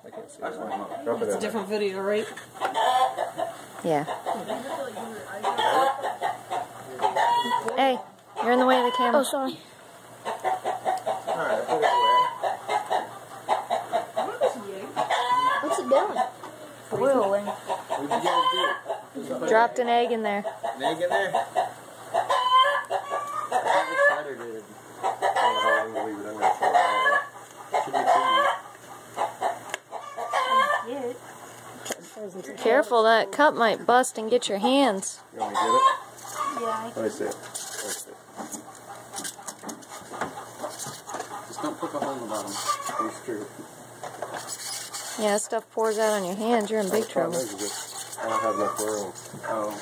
I can't see it. Drop it It's in a different video, right? Yeah. Hey, you're in the way of the camera. Oh, sorry. Alright, put it away. What's it doing? Boiling. What did you guys do? Dropped an egg in there. An egg in there? I don't know how long to leave it in there for an hour. Should be too. Careful, that cup might bust and get your hands. You want me to get it? Yeah. Let me see it. Just don't put the hole in the bottom. It's true. Yeah, that stuff pours out on your hands. You're in big trouble. I don't have enough room. Oh.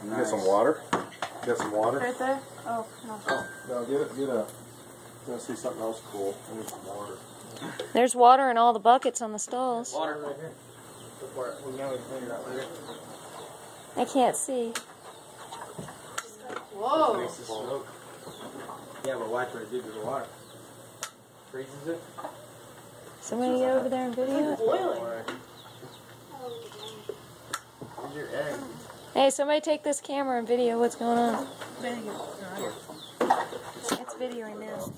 Nice. Get some water. Get some water. Right there? Oh, no. Oh, no, get a. You're gonna see something else cool. There's some water. There's water in all the buckets on the stalls. Water right here. We know we can figure it out later. I can't see. Whoa. Yeah, but watch what it did to the water. Freezes it. Somebody get over there and video it. Boiling. Here's your egg. Hey, somebody take this camera and video what's going on. Video. It's videoing now.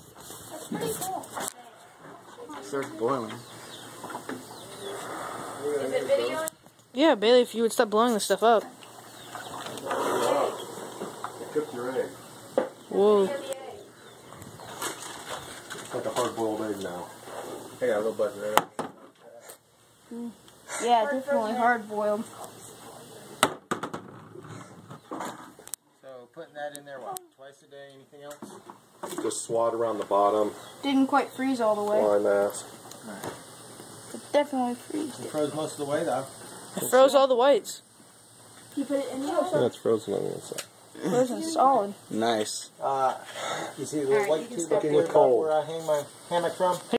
That's pretty cool. It starts boiling. Is it videoing? Yeah, Bailey, if you would stop blowing this stuff up. It cooked your egg. Whoa. It's like a hard-boiled egg now. I got a little button in it. Yeah, definitely hard boiled. So putting that in there, what, twice a day? Anything else? Just swat around the bottom. Didn't quite freeze all the way. Fly mask. It definitely freezed It it. froze most of the way though. It froze all the whites. You put it in there? Yeah, it's frozen on the inside. Frozen solid. Nice. You see the Alright, white you can tube start up here where I hang my hammock from?